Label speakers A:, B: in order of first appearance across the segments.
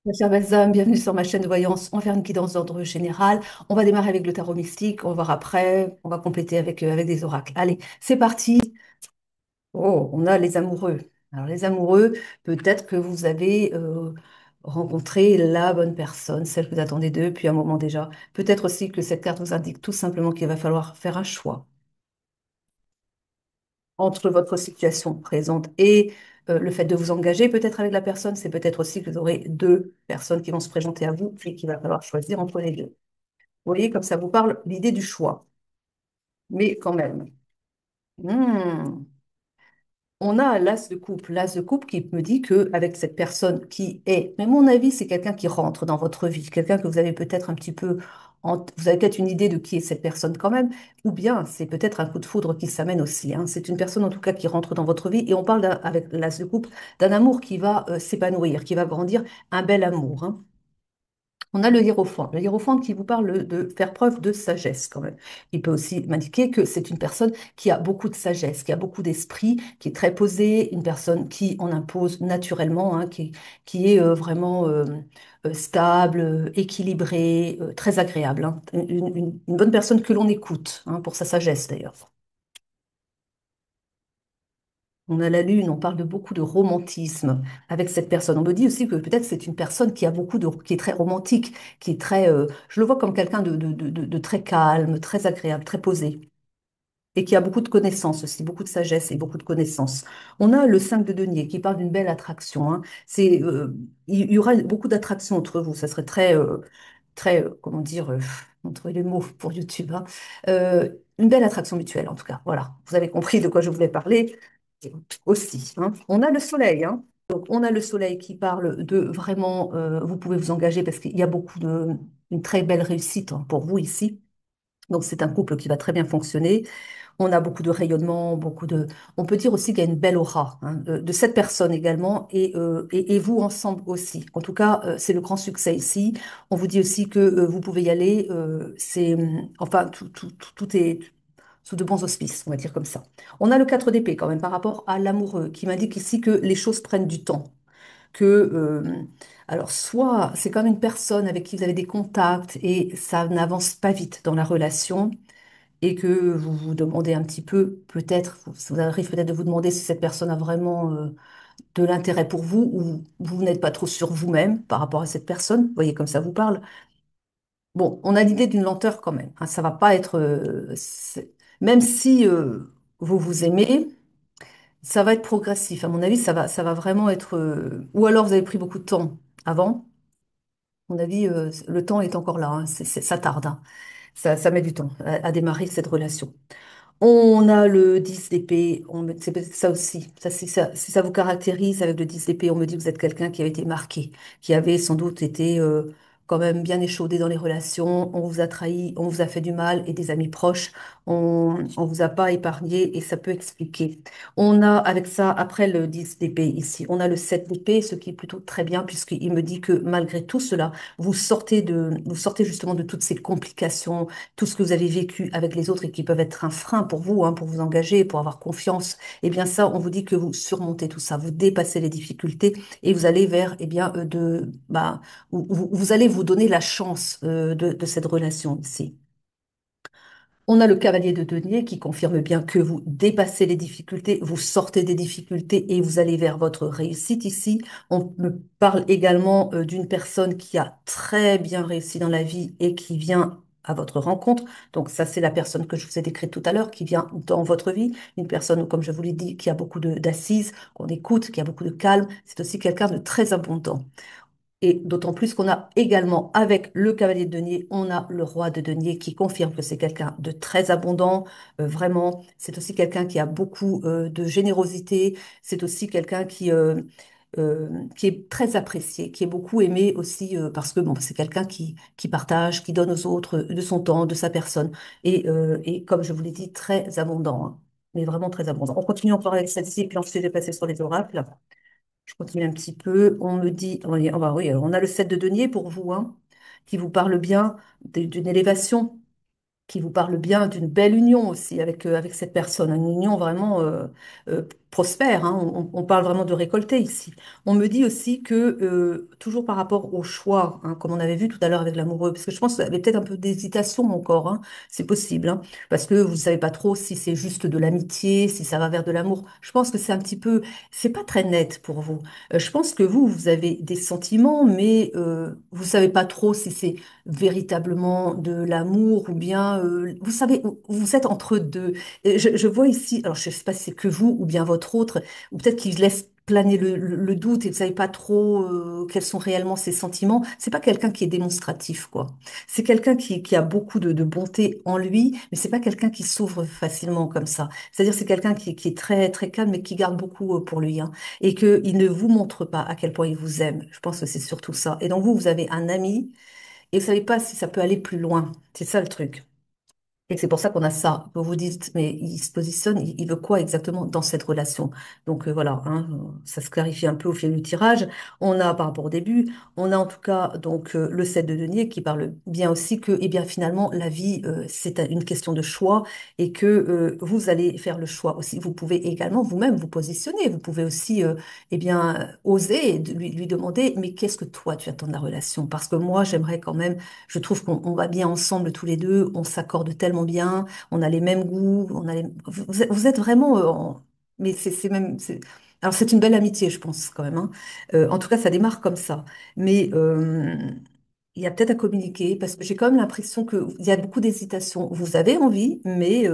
A: Ma chère Balsam, bienvenue sur ma chaîne de voyance. On va faire une guidance d'ordre général. On va démarrer avec le tarot mystique. On va voir après. On va compléter avec des oracles. Allez, c'est parti. Oh, on a les amoureux. Alors, les amoureux, peut-être que vous avez rencontré la bonne personne, celle que vous attendez d'eux depuis un moment déjà. Peut-être aussi que cette carte vous indique tout simplement qu'il va falloir faire un choix entre votre situation présente et le fait de vous engager peut-être avec la personne. C'est peut-être aussi que vous aurez deux personnes qui vont se présenter à vous et qu'il va falloir choisir entre les deux. Vous voyez, comme ça vous parle l'idée du choix. Mais quand même, hmm, on a l'as de coupe. L'as de coupe qui me dit que avec cette personne qui est, mais à mon avis, c'est quelqu'un qui rentre dans votre vie, quelqu'un que vous avez peut-être un petit peu, vous avez peut-être une idée de qui est cette personne quand même, ou bien c'est peut-être un coup de foudre qui s'amène aussi, hein. C'est une personne en tout cas qui rentre dans votre vie et on parle avec l'as de coupe d'un amour qui va s'épanouir, qui va grandir, un bel amour, hein. On a le hiérophante qui vous parle de faire preuve de sagesse quand même. Il peut aussi m'indiquer que c'est une personne qui a beaucoup de sagesse, qui a beaucoup d'esprit, qui est très posée, une personne qui en impose naturellement, hein, qui est vraiment stable, équilibrée, très agréable, hein. Une bonne personne que l'on écoute, hein, pour sa sagesse d'ailleurs. On a la lune, on parle de beaucoup de romantisme avec cette personne. On me dit aussi que peut-être c'est une personne qui a qui est très romantique, qui est très, je le vois comme quelqu'un de très calme, très agréable, très posé, et qui a beaucoup de connaissances aussi, beaucoup de sagesse et beaucoup de connaissances. On a le 5 de denier qui parle d'une belle attraction, hein. Il y aura beaucoup d'attractions entre vous. Ça serait très, comment dire, on trouver les mots pour YouTube, hein. Une belle attraction mutuelle, en tout cas. Voilà, vous avez compris de quoi je voulais parler. Et aussi, hein. On a le soleil, hein. Donc, on a le soleil qui parle de vraiment, vous pouvez vous engager parce qu'il y a une très belle réussite, hein, pour vous ici. Donc, c'est un couple qui va très bien fonctionner. On a beaucoup de rayonnement, On peut dire aussi qu'il y a une belle aura, hein, de cette personne également et vous ensemble aussi. En tout cas, c'est le grand succès ici. On vous dit aussi que vous pouvez y aller. Enfin, tout est sous de bons auspices, on va dire comme ça. On a le 4 d'épée quand même par rapport à l'amoureux qui m'indique ici que les choses prennent du temps. Que, alors, soit c'est comme une personne avec qui vous avez des contacts et ça n'avance pas vite dans la relation et que vous vous demandez un petit peu, peut-être, vous arrive peut-être de vous demander si cette personne a vraiment de l'intérêt pour vous ou vous n'êtes pas trop sur vous-même par rapport à cette personne. Vous voyez comme ça vous parle. Bon, on a l'idée d'une lenteur quand même, hein. Ça va pas être, même si vous vous aimez, ça va être progressif. À mon avis, ça va vraiment être. Ou alors vous avez pris beaucoup de temps avant. À mon avis, le temps est encore là, hein. Ça tarde, hein. Ça met du temps à démarrer cette relation. On a le 10 d'épée, c'est peut-être ça aussi. Ça, si ça vous caractérise avec le 10 d'épée, on me dit que vous êtes quelqu'un qui a été marqué, qui avait sans doute été quand même bien échaudé dans les relations. On vous a trahi, on vous a fait du mal et des amis proches, on vous a pas épargné et ça peut expliquer. On a avec ça, après le 10 d'épée ici, on a le 7 d'épée, ce qui est plutôt très bien puisqu'il me dit que malgré tout cela, vous sortez justement de toutes ces complications, tout ce que vous avez vécu avec les autres et qui peuvent être un frein pour vous, hein, pour vous engager, pour avoir confiance, eh bien ça, on vous dit que vous surmontez tout ça, vous dépassez les difficultés et vous allez vers, eh bien, vous allez vous donner la chance de cette relation ici. On a le cavalier de denier qui confirme bien que vous dépassez les difficultés, vous sortez des difficultés et vous allez vers votre réussite ici. On me parle également d'une personne qui a très bien réussi dans la vie et qui vient à votre rencontre. Donc ça, c'est la personne que je vous ai décrite tout à l'heure, qui vient dans votre vie. Une personne, comme je vous l'ai dit, qui a beaucoup d'assises, qu'on écoute, qui a beaucoup de calme. C'est aussi quelqu'un de très abondant. Et d'autant plus qu'on a également, avec le cavalier de denier, on a le roi de denier qui confirme que c'est quelqu'un de très abondant, vraiment. C'est aussi quelqu'un qui a beaucoup de générosité. C'est aussi quelqu'un qui est très apprécié, qui est beaucoup aimé aussi parce que bon, c'est quelqu'un qui partage, qui donne aux autres de son temps, de sa personne. Et comme je vous l'ai dit, très abondant, hein. Mais vraiment très abondant. On continue encore avec celle-ci, puis ensuite je vais passer sur les oracles. Je continue un petit peu. On me dit, oui, on a le 7 de denier pour vous, hein, qui vous parle bien d'une élévation, qui vous parle bien d'une belle union aussi avec cette personne. Une union vraiment prospère, hein. On parle vraiment de récolter ici. On me dit aussi que, toujours par rapport au choix, hein, comme on avait vu tout à l'heure avec l'amoureux, parce que je pense que vous avez peut-être un peu d'hésitation encore, hein, c'est possible, hein, parce que vous ne savez pas trop si c'est juste de l'amitié, si ça va vers de l'amour. Je pense que c'est un petit peu, c'est pas très net pour vous. Je pense que vous avez des sentiments, mais vous savez pas trop si c'est véritablement de l'amour ou bien, vous savez, vous êtes entre deux. Je vois ici, alors je ne sais pas si c'est que vous ou bien votre autre, ou peut-être qu'il laisse planer le doute et vous savez pas trop quels sont réellement ses sentiments. C'est pas quelqu'un qui est démonstratif, quoi. C'est quelqu'un qui a beaucoup de bonté en lui, mais c'est pas quelqu'un qui s'ouvre facilement comme ça. C'est-à-dire c'est quelqu'un qui est très très calme, mais qui garde beaucoup pour lui, hein, et que il ne vous montre pas à quel point il vous aime. Je pense que c'est surtout ça. Et donc vous avez un ami et vous savez pas si ça peut aller plus loin. C'est ça le truc. Et c'est pour ça qu'on a ça. Vous vous dites, mais il se positionne, il veut quoi exactement dans cette relation? Donc voilà, hein, ça se clarifie un peu au fil du tirage. On a par rapport au début, on a en tout cas donc le 7 de denier qui parle bien aussi que, eh bien finalement, la vie, c'est une question de choix et que vous allez faire le choix aussi. Vous pouvez également vous-même vous positionner. Vous pouvez aussi, eh bien, oser lui demander, mais qu'est-ce que toi tu attends de la relation? Parce que moi, j'aimerais quand même, je trouve qu'on va bien ensemble tous les deux, on s'accorde tellement bien, on a les mêmes goûts, vous êtes vraiment, mais c'est même, alors c'est une belle amitié, je pense quand même, hein. En tout cas, ça démarre comme ça. Mais il y a peut-être à communiquer parce que j'ai quand même l'impression qu'il y a beaucoup d'hésitation. Vous avez envie, mais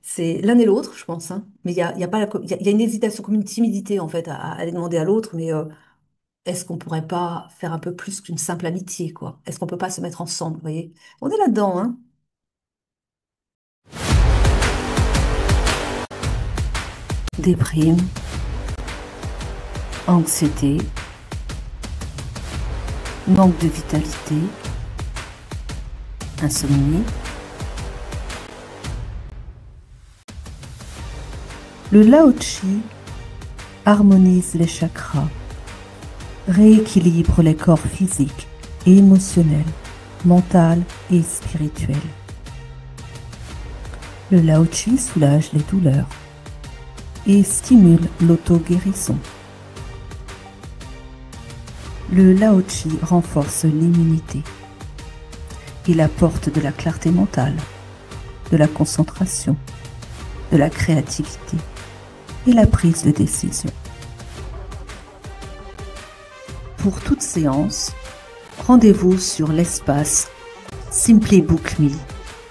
A: c'est l'un et l'autre, je pense, hein. Mais il y a pas il y a une hésitation, comme une timidité en fait, à aller demander à l'autre, mais est-ce qu'on pourrait pas faire un peu plus qu'une simple amitié, quoi? Est-ce qu'on peut pas se mettre ensemble, vous voyez? On est là-dedans, hein? Déprime, anxiété, manque de vitalité, insomnie. Le Lao Tzu harmonise les chakras, rééquilibre les corps physiques et émotionnels, mental et spirituel. Le Lao Tzu soulage les douleurs et stimule l'auto-guérison. Le Lao Tzu renforce l'immunité. Il apporte de la clarté mentale, de la concentration, de la créativité et la prise de décision. Pour toute séance, rendez-vous sur l'espace Simply Book Me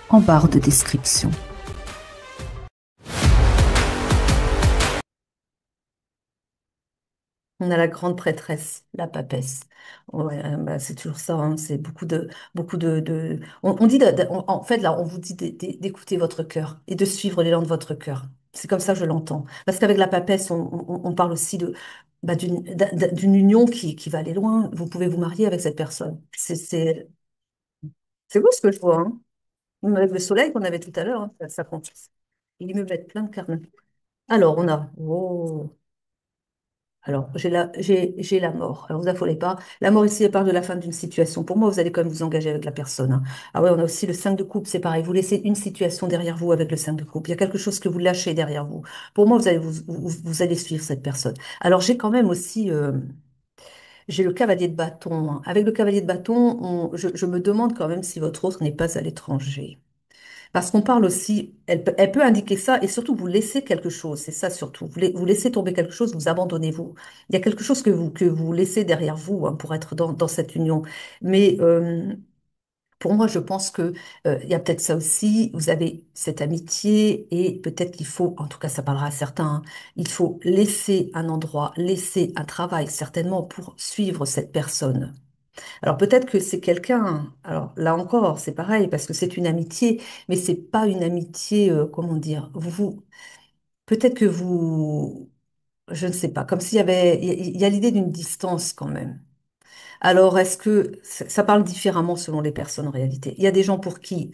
A: en barre de description. On a la grande prêtresse, la papesse. Ouais, bah, c'est toujours ça, hein, c'est on dit, en fait, là, on vous dit d'écouter votre cœur et de suivre l'élan de votre cœur. C'est comme ça que je l'entends. Parce qu'avec la papesse, on parle aussi bah, d'une union qui va aller loin. Vous pouvez vous marier avec cette personne. C'est beau ce que je vois, hein. Avec le soleil qu'on avait tout à l'heure, hein, ça compte. Il me met plein de carnes. Alors, on a, oh, alors, j'ai la mort. Alors, vous affolez pas. La mort ici, elle parle de la fin d'une situation. Pour moi, vous allez quand même vous engager avec la personne, hein. Ah ouais, on a aussi le 5 de coupe, c'est pareil. Vous laissez une situation derrière vous avec le 5 de coupe. Il y a quelque chose que vous lâchez derrière vous. Pour moi, vous allez suivre cette personne. Alors, j'ai quand même aussi, j'ai le cavalier de bâton, hein. Avec le cavalier de bâton, je me demande quand même si votre autre n'est pas à l'étranger. Parce qu'on parle aussi, elle peut indiquer ça et surtout vous laissez quelque chose, c'est ça surtout. Vous laissez tomber quelque chose, vous abandonnez-vous. Il y a quelque chose que vous laissez derrière vous, hein, pour être dans cette union. Mais pour moi, je pense que il y a peut-être ça aussi. Vous avez cette amitié et peut-être qu'il faut, en tout cas, ça parlera à certains, hein, il faut laisser un endroit, laisser un travail certainement pour suivre cette personne. Alors peut-être que c'est quelqu'un, alors là encore, c'est pareil, parce que c'est une amitié, mais c'est pas une amitié, comment dire, peut-être que je ne sais pas, comme s'il y avait, il y a l'idée d'une distance quand même. Alors, est-ce que ça parle différemment selon les personnes en réalité? Il y a des gens pour qui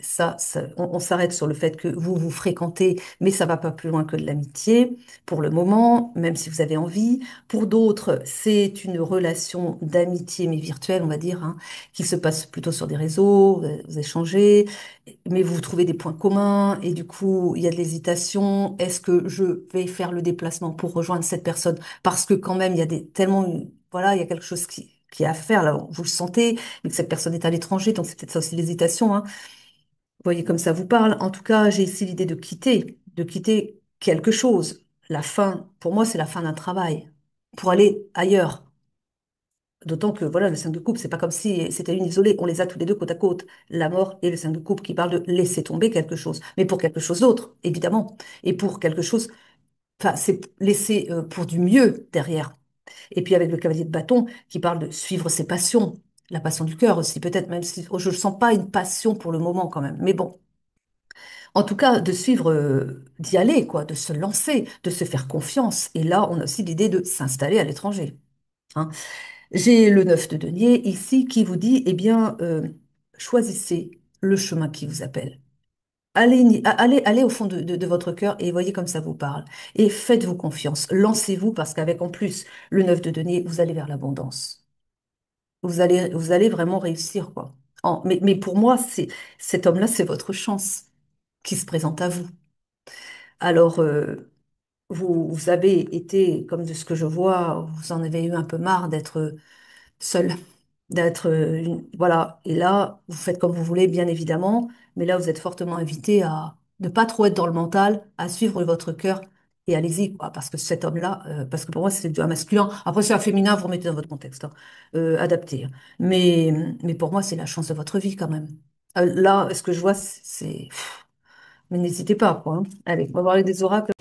A: on s'arrête sur le fait que vous vous fréquentez, mais ça va pas plus loin que de l'amitié pour le moment, même si vous avez envie. Pour d'autres, c'est une relation d'amitié, mais virtuelle, on va dire, hein, qui se passe plutôt sur des réseaux, vous échangez, mais vous trouvez des points communs et du coup, il y a de l'hésitation. Est-ce que je vais faire le déplacement pour rejoindre cette personne? Parce que quand même, il y a tellement, voilà, il y a quelque chose qui est à faire, là, vous le sentez, mais que cette personne est à l'étranger, donc c'est peut-être ça aussi l'hésitation, hein. Vous voyez comme ça vous parle. En tout cas, j'ai ici l'idée de quitter quelque chose. La fin, pour moi, c'est la fin d'un travail, pour aller ailleurs. D'autant que, voilà, le 5 de coupe, c'est pas comme si c'était une isolée, on les a tous les deux côte à côte. La mort et le 5 de coupe qui parle de laisser tomber quelque chose, mais pour quelque chose d'autre, évidemment. Et pour quelque chose, enfin, c'est laisser pour du mieux derrière. Et puis avec le cavalier de bâton qui parle de suivre ses passions, la passion du cœur aussi, peut-être, même si je ne sens pas une passion pour le moment quand même. Mais bon, en tout cas, de suivre, d'y aller, quoi, de se lancer, de se faire confiance. Et là, on a aussi l'idée de s'installer à l'étranger, hein. J'ai le 9 de denier ici qui vous dit, eh bien, choisissez le chemin qui vous appelle. Allez au fond de votre cœur et voyez comme ça vous parle. Et faites-vous confiance. Lancez-vous parce qu'avec en plus le 9 de denier, vous allez vers l'abondance. Vous allez vraiment réussir, quoi. Mais pour moi, cet homme-là, c'est votre chance qui se présente à vous. Alors, vous avez été, comme de ce que je vois, vous en avez eu un peu marre d'être seul, d'être, voilà. Et là, vous faites comme vous voulez, bien évidemment, mais là, vous êtes fortement invité à ne pas trop être dans le mental, à suivre votre cœur et allez-y, quoi, parce que cet homme-là, parce que pour moi, c'est un masculin. Après, c'est un féminin, vous remettez dans votre contexte, hein, adapté, hein. Mais pour moi, c'est la chance de votre vie quand même. Là, ce que je vois, mais n'hésitez pas, quoi, hein. Allez, on va parler des oracles.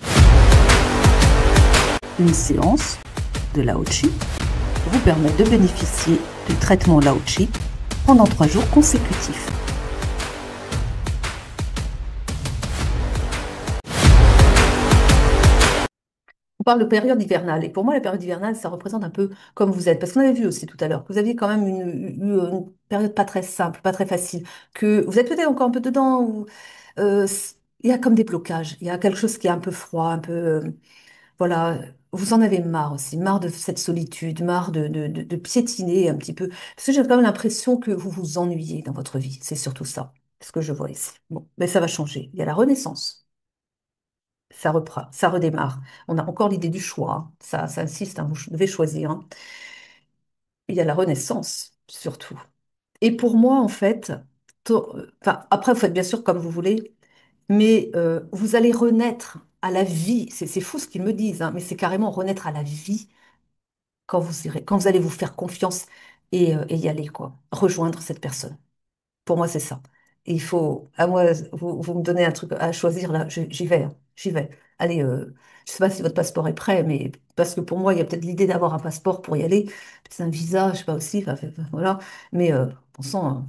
A: Une séance de Lao Chi vous permet de bénéficier du traitement Lao Chi pendant 3 jours consécutifs. On parle de période hivernale. Et pour moi, la période hivernale, ça représente un peu comme vous êtes. Parce qu'on avait vu aussi tout à l'heure que vous aviez quand même une période pas très simple, pas très facile. Que vous êtes peut-être encore un peu dedans. Il y a comme des blocages. Il y a quelque chose qui est un peu froid, un peu. Voilà. Vous en avez marre aussi. Marre de cette solitude, marre de piétiner un petit peu. Parce que j'ai quand même l'impression que vous vous ennuyez dans votre vie. C'est surtout ça. Ce que je vois ici. Bon, mais ça va changer. Il y a la renaissance. Ça reprend, ça redémarre. On a encore l'idée du choix, hein. Ça insiste, hein, vous devez choisir, hein. Il y a la renaissance, surtout. Et pour moi, en fait, enfin, après, vous faites bien sûr comme vous voulez, mais vous allez renaître à la vie. C'est fou ce qu'ils me disent, hein, mais c'est carrément renaître à la vie quand vous irez, quand vous allez vous faire confiance et y aller, quoi. Rejoindre cette personne. Pour moi, c'est ça. Et il faut, à moi, vous me donnez un truc à choisir là, j'y vais, hein, j'y vais. Allez, je sais pas si votre passeport est prêt, mais parce que pour moi, il y a peut-être l'idée d'avoir un passeport pour y aller, peut-être un visa, je sais pas aussi, voilà. Mais bon sang,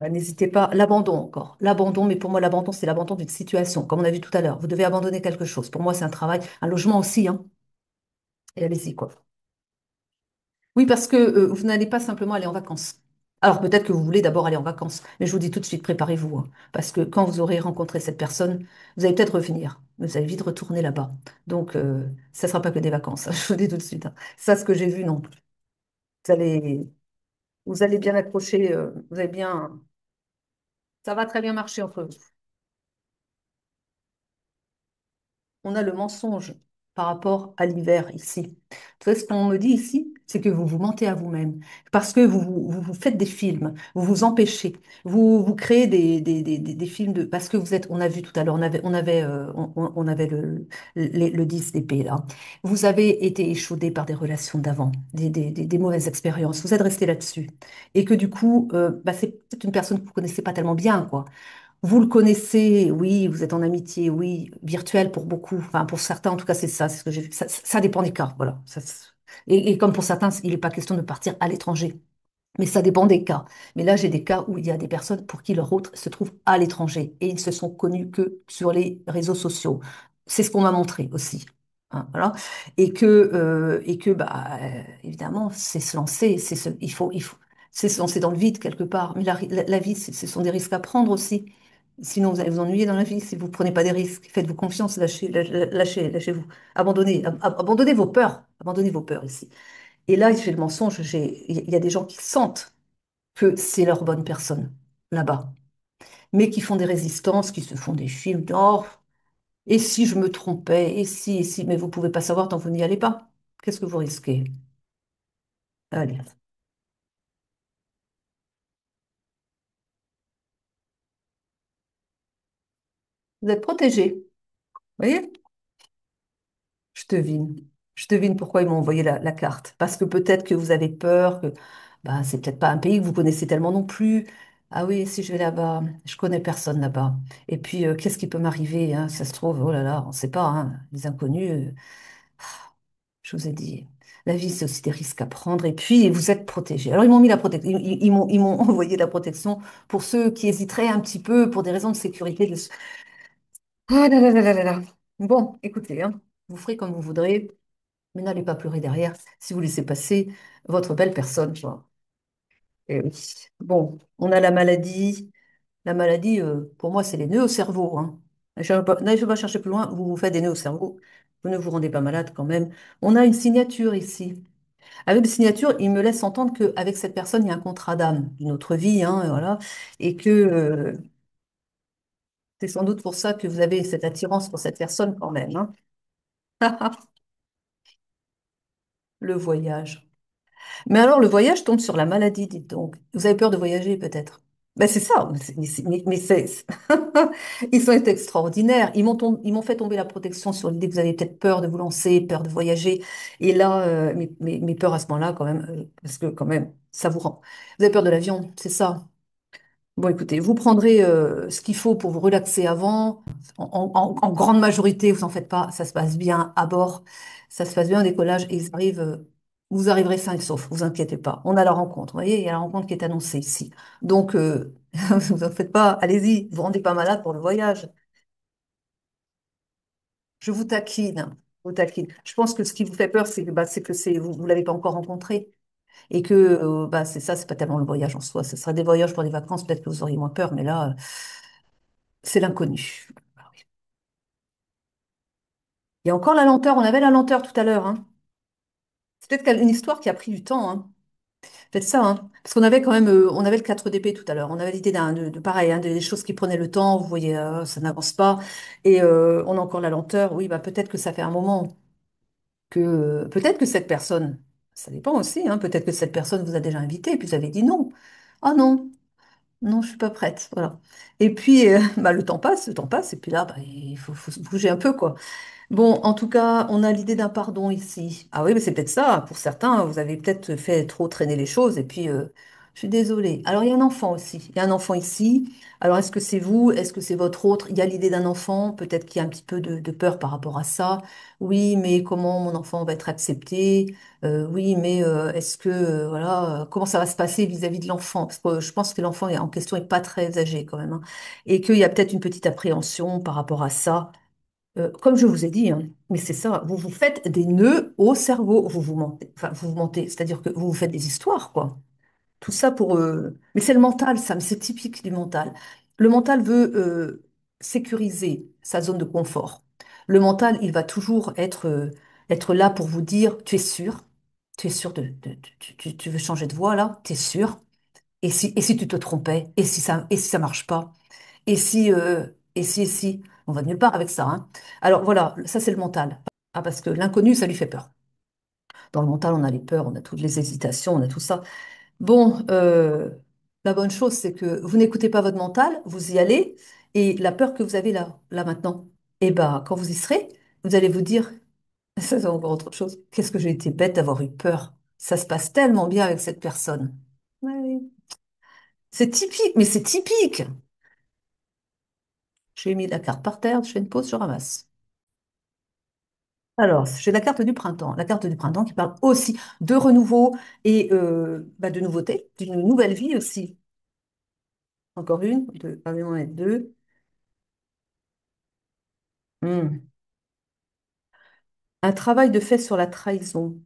A: hein, n'hésitez pas. L'abandon encore, l'abandon, mais pour moi, l'abandon, c'est l'abandon d'une situation, comme on a vu tout à l'heure. Vous devez abandonner quelque chose. Pour moi, c'est un travail, un logement aussi, hein. Et allez-y, quoi. Oui, parce que vous n'allez pas simplement aller en vacances. Alors peut-être que vous voulez d'abord aller en vacances, mais je vous dis tout de suite, préparez-vous, hein, parce que quand vous aurez rencontré cette personne, vous allez peut-être revenir, mais vous allez vite retourner là-bas. Donc ça ne sera pas que des vacances, hein, je vous dis tout de suite, hein. Ça, ce que j'ai vu, non. Vous allez, vous allez bien accrocher, vous allez bien, ça va très bien marcher entre vous. On a le mensonge par rapport à l'hiver ici. Vous savez, ce qu'on me dit ici, c'est que vous vous mentez à vous-même, parce que vous faites des films, vous vous empêchez, vous créez des films parce que vous êtes, on a vu tout à l'heure, on avait le 10 d'épée là. Vous avez été échaudé par des relations d'avant, des mauvaises expériences, vous êtes resté là-dessus. Et que du coup, bah, c'est peut-être une personne que vous connaissez pas tellement bien, quoi. Vous le connaissez, oui, vous êtes en amitié, oui, virtuelle pour beaucoup. Enfin, pour certains, en tout cas, c'est ça, c'est ce que j'ai vu. Ça dépend des cas, voilà. Et comme pour certains, il n'est pas question de partir à l'étranger. Mais ça dépend des cas. Mais là, j'ai des cas où il y a des personnes pour qui leur autre se trouve à l'étranger et ils ne se sont connus que sur les réseaux sociaux. C'est ce qu'on m'a montré aussi. hein, voilà. Et que bah, évidemment, c'est se lancer, il faut, c'est se lancer dans le vide quelque part. Mais la vie, ce sont des risques à prendre aussi. Sinon, vous allez vous ennuyer dans la vie si vous ne prenez pas des risques. Faites-vous confiance, lâchez-vous. Abandonnez vos peurs. Abandonnez vos peurs ici. Et là, j'ai le mensonge, il y a des gens qui sentent que c'est leur bonne personne là-bas, mais qui font des résistances, qui se font des films. Oh, et si je me trompais, et si, mais vous pouvez pas savoir tant que vous n'y allez pas. Qu'est-ce que vous risquez? Allez, vous êtes protégé. Vous voyez? Je devine. Je devine pourquoi ils m'ont envoyé la carte. Parce que peut-être que vous avez peur, que bah, c'est peut-être pas un pays que vous connaissez tellement non plus. Ah oui, si je vais là-bas, je connais personne là-bas. Et puis, qu'est-ce qui peut m'arriver, hein? Ça se trouve, oh là là, on ne sait pas, hein, les inconnus. Je vous ai dit, la vie, c'est aussi des risques à prendre. Et puis, vous êtes protégé. Alors, ils m'ont mis la protection. Ils m'ont envoyé la protection pour ceux qui hésiteraient un petit peu pour des raisons de sécurité. Ah là là là là là là. Bon, écoutez, hein, vous ferez comme vous voudrez, mais n'allez pas pleurer derrière si vous laissez passer votre belle personne, tu vois. Et oui. Bon, on a la maladie. La maladie, pour moi, c'est les nœuds au cerveau, hein. N'allez pas chercher plus loin, vous vous faites des nœuds au cerveau. Vous ne vous rendez pas malade quand même. On a une signature ici. Avec une signature, il me laisse entendre qu'avec cette personne, il y a un contrat d'âme, d'une autre vie, hein, voilà, et que c'est sans doute pour ça que vous avez cette attirance pour cette personne quand même, hein. Le voyage. Mais alors, le voyage tombe sur la maladie, dites donc. Vous avez peur de voyager, peut-être? Ben, c'est ça. Ils sont extraordinaires. Ils m'ont fait tomber la protection sur l'idée que vous avez peut-être peur de vous lancer, peur de voyager. Et là, mes peurs à ce moment-là, quand même, parce que quand même, ça vous rend. Vous avez peur de l'avion, c'est ça. Bon, écoutez, vous prendrez ce qu'il faut pour vous relaxer avant. En grande majorité, vous en faites pas, ça se passe bien à bord, ça se passe bien au décollage et vous arriverez sains et saufs, vous inquiétez pas. On a la rencontre, vous voyez, il y a la rencontre qui est annoncée ici. Donc, vous en faites pas, allez-y, vous rendez pas malade pour le voyage. Je vous taquine, je vous taquine. Je pense que ce qui vous fait peur, c'est que vous l'avez pas encore rencontré et que bah, c'est ça, c'est pas tellement le voyage en soi. Ce serait des voyages pour des vacances, peut-être que vous auriez moins peur, mais là. C'est l'inconnu. Ah oui. Il y a encore la lenteur. On avait la lenteur tout à l'heure, hein. C'est peut-être une histoire qui a pris du temps, hein. Peut-être ça, hein. Parce qu'on avait quand même, on avait le 4DP tout à l'heure. On avait l'idée de pareil, hein, des choses qui prenaient le temps. Vous voyez, ça n'avance pas. Et on a encore la lenteur. Oui, bah peut-être que ça fait un moment que, peut-être que cette personne, ça dépend aussi, hein. Peut-être que cette personne vous a déjà invité et puis vous avez dit non. Ah non, non, je suis pas prête. Voilà. Et puis, bah, le temps passe, et puis là, bah, faut se bouger un peu, quoi. Bon, en tout cas, on a l'idée d'un pardon ici. Ah oui, mais c'est peut-être ça. Pour certains, vous avez peut-être fait trop traîner les choses et puis je suis désolée. Alors, il y a un enfant aussi. Il y a un enfant ici. Alors, est-ce que c'est vous? Est-ce que c'est votre autre? Il y a l'idée d'un enfant. Peut-être qu'il y a un petit peu de peur par rapport à ça. Oui, mais comment mon enfant va être accepté? Oui, mais est-ce que, voilà, comment ça va se passer vis-à-vis de l'enfant? Parce que je pense que l'enfant en question est pas très âgé quand même, hein. Et qu'il y a peut-être une petite appréhension par rapport à ça. Comme je vous ai dit, hein, mais c'est ça, vous vous faites des nœuds au cerveau, vous vous mentez, enfin vous vous mentez, c'est-à-dire que vous vous faites des histoires, quoi. Tout ça pour... Mais c'est le mental, ça, mais c'est typique du mental. Le mental veut sécuriser sa zone de confort. Le mental, il va toujours être là pour vous dire, tu es sûr tu veux changer de voie là, tu es sûr, et si tu te trompais, et si ça marche pas? Et si, on va nulle part avec ça, hein. Alors voilà, ça c'est le mental. Ah, parce que l'inconnu, ça lui fait peur. Dans le mental, on a les peurs, on a toutes les hésitations, on a tout ça. Bon, la bonne chose, c'est que vous n'écoutez pas votre mental, vous y allez, et la peur que vous avez là maintenant, eh ben, quand vous y serez, vous allez vous dire, ça c'est encore autre chose, qu'est-ce que j'ai été bête d'avoir eu peur. Ça se passe tellement bien avec cette personne. Ouais, oui. C'est typique, mais c'est typique. J'ai mis la carte par terre, je fais une pause, je ramasse. Alors, j'ai la carte du printemps qui parle aussi de renouveau et bah, de nouveauté, d'une nouvelle vie aussi. Encore une, deux, pardon, et deux. Hmm. Un travail de fait sur la trahison.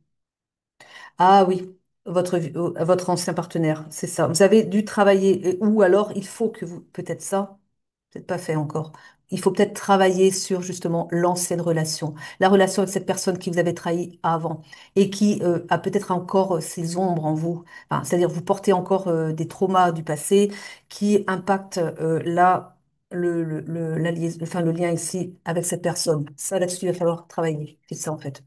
A: Ah oui, votre ancien partenaire, c'est ça. Vous avez dû travailler, ou alors il faut que vous, peut-être ça, peut-être pas fait encore. Il faut peut-être travailler sur justement l'ancienne relation, la relation avec cette personne qui vous avait trahi avant et qui a peut-être encore ses ombres en vous. Enfin, c'est-à-dire vous portez encore des traumas du passé qui impactent là enfin, le lien ici avec cette personne. Ça, là-dessus, il va falloir travailler. C'est ça en fait.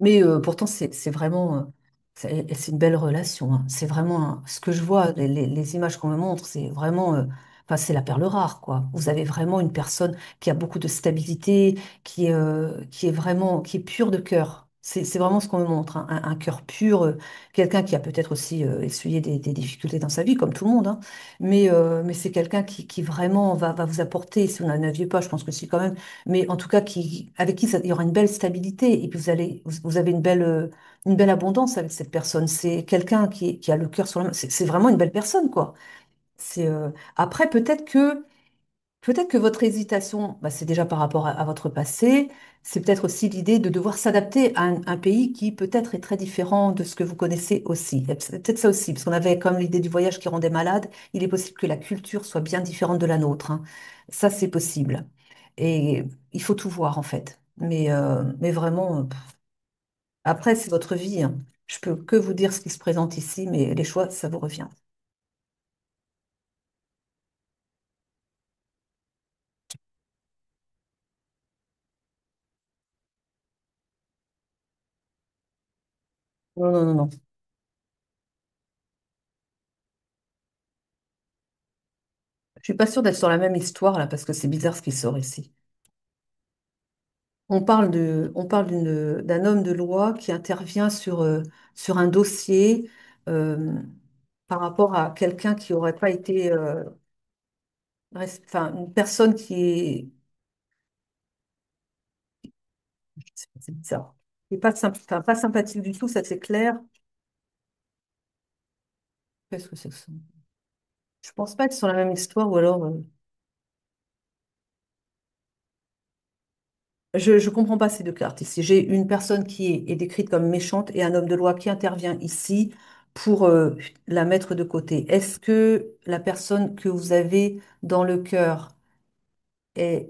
A: Mais pourtant, c'est vraiment, c'est une belle relation, hein. C'est vraiment, ce que je vois, les images qu'on me montre, c'est vraiment, enfin, c'est la perle rare, quoi. Vous avez vraiment une personne qui a beaucoup de stabilité, qui est vraiment, qui est pure de cœur. C'est vraiment ce qu'on me montre, hein. Un cœur pur, quelqu'un qui a peut-être aussi essuyé des difficultés dans sa vie, comme tout le monde, hein. Mais c'est quelqu'un qui vraiment va vous apporter, si vous n'en aviez pas, je pense que si quand même, mais en tout cas avec qui il y aura une belle stabilité et puis vous avez une belle abondance avec cette personne. C'est quelqu'un qui a le cœur sur la main. C'est vraiment une belle personne, quoi. Après, peut-être que votre hésitation, bah, c'est déjà par rapport à votre passé. C'est peut-être aussi l'idée de devoir s'adapter à un pays qui peut-être est très différent de ce que vous connaissez aussi. Et c'est peut-être ça aussi, parce qu'on avait comme l'idée du voyage qui rendait malade. Il est possible que la culture soit bien différente de la nôtre, hein. Ça, c'est possible. Et il faut tout voir, en fait. Mais vraiment, après, c'est votre vie, hein. Je peux que vous dire ce qui se présente ici, mais les choix, ça vous revient. Non, non, non, non. Je suis pas sûre d'être sur la même histoire, là, parce que c'est bizarre ce qui sort ici. On parle d'un homme de loi qui intervient sur un dossier euh, par rapport à quelqu'un qui n'aurait pas été, enfin, une personne qui est, c'est bizarre, qui est pas, enfin, pas sympathique du tout, ça c'est clair. Qu'est-ce que c'est que ça? Je pense pas être sur la même histoire, ou alors, je comprends pas ces deux cartes ici. J'ai une personne qui est décrite comme méchante et un homme de loi qui intervient ici pour la mettre de côté. Est-ce que la personne que vous avez dans le cœur est,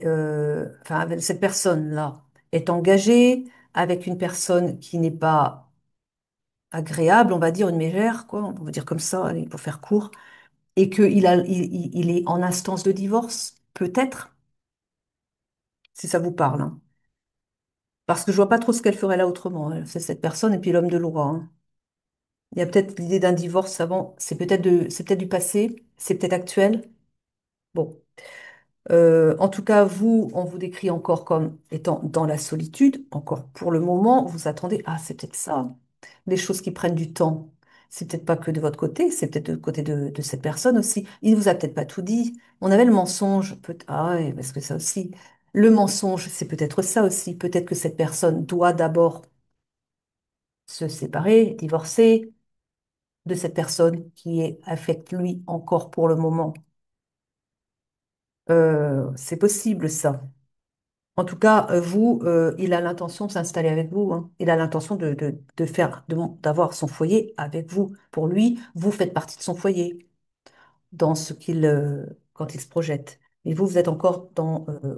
A: enfin, avec cette personne-là est engagée avec une personne qui n'est pas agréable, on va dire une mégère, quoi, on va dire comme ça, allez, pour faire court, et il est en instance de divorce, peut-être, si ça vous parle, hein. Parce que je vois pas trop ce qu'elle ferait là autrement, hein. C'est cette personne et puis l'homme de loi, hein. Il y a peut-être l'idée d'un divorce avant, c'est peut-être du passé, c'est peut-être actuel. Bon. En tout cas, vous, on vous décrit encore comme étant dans la solitude. Encore pour le moment, vous attendez. Ah, c'est peut-être ça. Les choses qui prennent du temps. C'est peut-être pas que de votre côté, c'est peut-être du côté de cette personne aussi. Il ne vous a peut-être pas tout dit. On avait le mensonge. Ah, oui, parce que ça aussi. Le mensonge, c'est peut-être ça aussi. Peut-être que cette personne doit d'abord se séparer, divorcer de cette personne qui est affecte lui encore pour le moment. C'est possible ça. En tout cas, vous, il a l'intention de s'installer avec vous, hein. Il a l'intention de faire, d'avoir son foyer avec vous. Pour lui, vous faites partie de son foyer dans quand il se projette. Et vous, vous êtes encore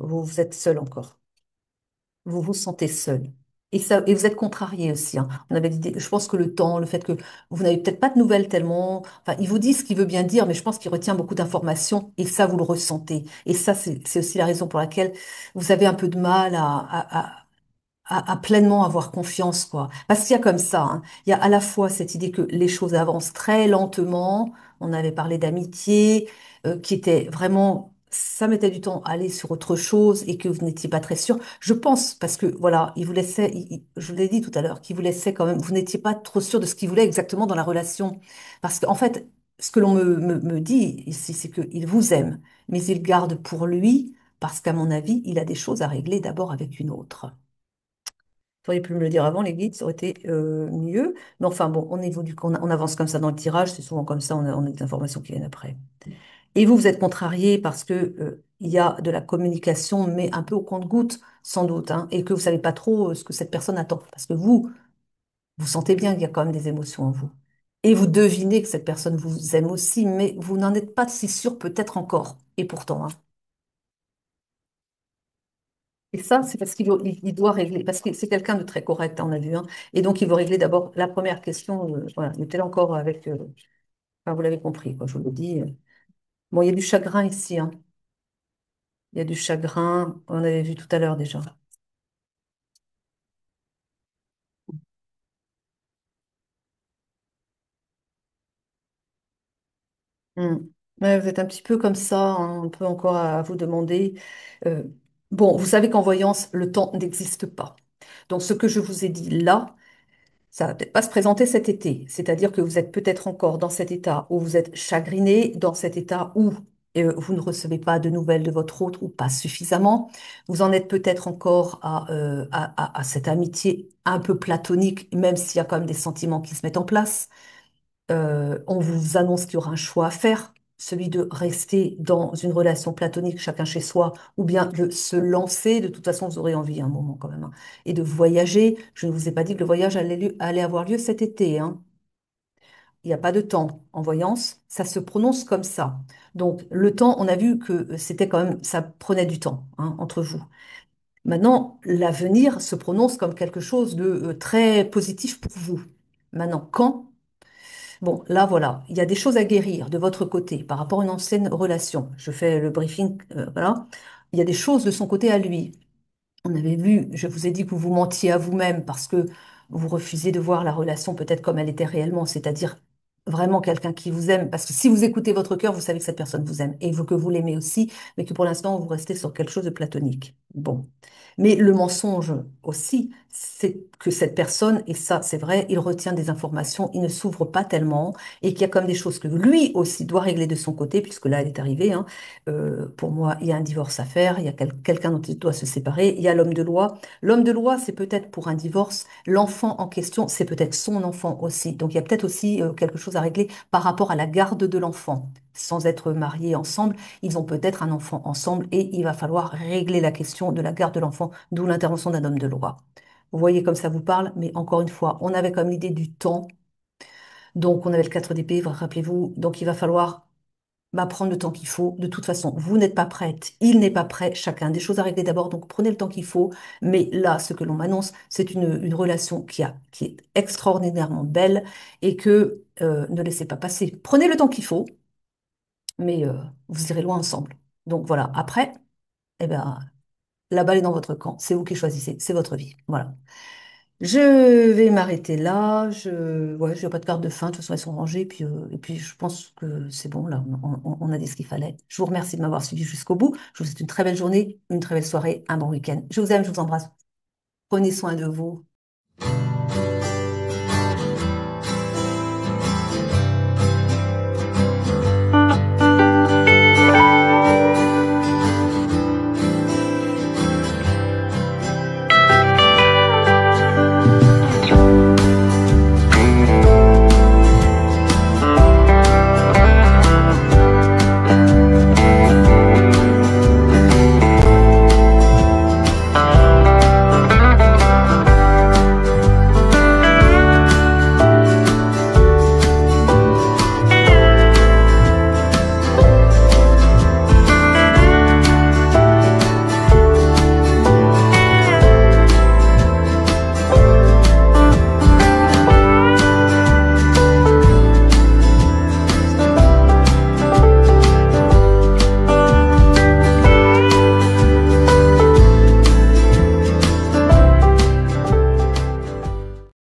A: vous êtes seul encore. Vous vous sentez seul. Et vous êtes contrarié aussi, hein. On avait l'idée, je pense que le temps, le fait que vous n'avez peut-être pas de nouvelles tellement, enfin, il vous dit ce qu'il veut bien dire, mais je pense qu'il retient beaucoup d'informations et ça, vous le ressentez. Et ça, c'est aussi la raison pour laquelle vous avez un peu de mal à pleinement avoir confiance, quoi. Parce qu'il y a comme ça, hein. Il y a à la fois cette idée que les choses avancent très lentement. On avait parlé d'amitié, qui était vraiment, ça mettait du temps à aller sur autre chose et que vous n'étiez pas très sûr. Je pense, parce que voilà, il vous laissait, je vous l'ai dit tout à l'heure, qu'il vous laissait quand même, vous n'étiez pas trop sûr de ce qu'il voulait exactement dans la relation. Parce qu'en fait, ce que l'on me dit ici, c'est qu'il vous aime, mais il garde pour lui, parce qu'à mon avis, il a des choses à régler d'abord avec une autre. Vous auriez pu me le dire avant, les guides, ça aurait été mieux. Mais enfin, bon, on évolue, on avance comme ça dans le tirage, c'est souvent comme ça, on a des informations qui viennent après. Et vous, vous êtes contrarié parce que, il y a de la communication, mais un peu au compte-gouttes, sans doute, hein, et que vous savez pas trop ce que cette personne attend. Parce que vous sentez bien qu'il y a quand même des émotions en vous. Et vous devinez que cette personne vous aime aussi, mais vous n'en êtes pas si sûr peut-être encore. Et pourtant, hein. Et ça, c'est parce il doit régler, parce que c'est quelqu'un de très correct, hein, on a vu, hein. Et donc, il veut régler d'abord la première question. Voilà, il était là encore avec. Enfin, vous l'avez compris, quoi, je vous le dis. Bon, il y a du chagrin ici, hein. Il y a du chagrin, on avait vu tout à l'heure déjà. Hmm. Ouais, vous êtes un petit peu comme ça, hein, un peu encore à vous demander. Euh, bon, vous savez qu'en voyance, le temps n'existe pas. Donc, ce que je vous ai dit là, ça va peut-être pas se présenter cet été. C'est-à-dire que vous êtes peut-être encore dans cet état où vous êtes chagriné, dans cet état où vous ne recevez pas de nouvelles de votre autre ou pas suffisamment. Vous en êtes peut-être encore à cette amitié un peu platonique, même s'il y a quand même des sentiments qui se mettent en place. On vous annonce qu'il y aura un choix à faire, celui de rester dans une relation platonique, chacun chez soi, ou bien de se lancer. De toute façon, vous aurez envie à un moment quand même, hein, et de voyager. Je ne vous ai pas dit que le voyage allait avoir lieu cet été, hein. Il n'y a pas de temps en voyance, ça se prononce comme ça. Donc, le temps, on a vu que c'était quand même, ça prenait du temps, hein, entre vous. Maintenant, l'avenir se prononce comme quelque chose de très positif pour vous. Maintenant, quand? Bon, là, voilà, il y a des choses à guérir de votre côté par rapport à une ancienne relation. Je fais le briefing, voilà. Il y a des choses de son côté à lui. On avait vu, je vous ai dit que vous vous mentiez à vous-même parce que vous refusiez de voir la relation peut-être comme elle était réellement, c'est-à-dire vraiment quelqu'un qui vous aime. Parce que si vous écoutez votre cœur, vous savez que cette personne vous aime et vous, que vous l'aimez aussi, mais que pour l'instant, vous restez sur quelque chose de platonique. Bon. Mais le mensonge aussi, c'est que cette personne, et ça c'est vrai, il retient des informations, il ne s'ouvre pas tellement, et qu'il y a comme des choses que lui aussi doit régler de son côté, puisque là, elle est arrivée, hein. Pour moi, il y a un divorce à faire, il y a quelqu'un dont il doit se séparer, il y a l'homme de loi. L'homme de loi, c'est peut-être pour un divorce. L'enfant en question, c'est peut-être son enfant aussi. Donc, il y a peut-être aussi quelque chose à régler par rapport à la garde de l'enfant. Sans être mariés ensemble, ils ont peut-être un enfant ensemble et il va falloir régler la question de la garde de l'enfant, d'où l'intervention d'un homme de loi. Vous voyez comme ça vous parle, mais encore une fois, on avait comme l'idée du temps. Donc, on avait le 4 d'épée, rappelez-vous. Donc, il va falloir prendre le temps qu'il faut. De toute façon, vous n'êtes pas prête, il n'est pas prêt, chacun a des choses à régler d'abord, donc prenez le temps qu'il faut. Mais là, ce que l'on m'annonce, c'est une relation qui est extraordinairement belle et que ne laissez pas passer. Prenez le temps qu'il faut, mais vous irez loin ensemble. Donc voilà, après, eh ben, la balle est dans votre camp, c'est vous qui choisissez, c'est votre vie. Voilà. Je vais m'arrêter là. Ouais, je n'ai pas de carte de fin. De toute façon, elles sont rangées. Et puis, je pense que c'est bon, là. On a dit ce qu'il fallait. Je vous remercie de m'avoir suivi jusqu'au bout. Je vous souhaite une très belle journée, une très belle soirée, un bon week-end. Je vous aime, je vous embrasse. Prenez soin de vous.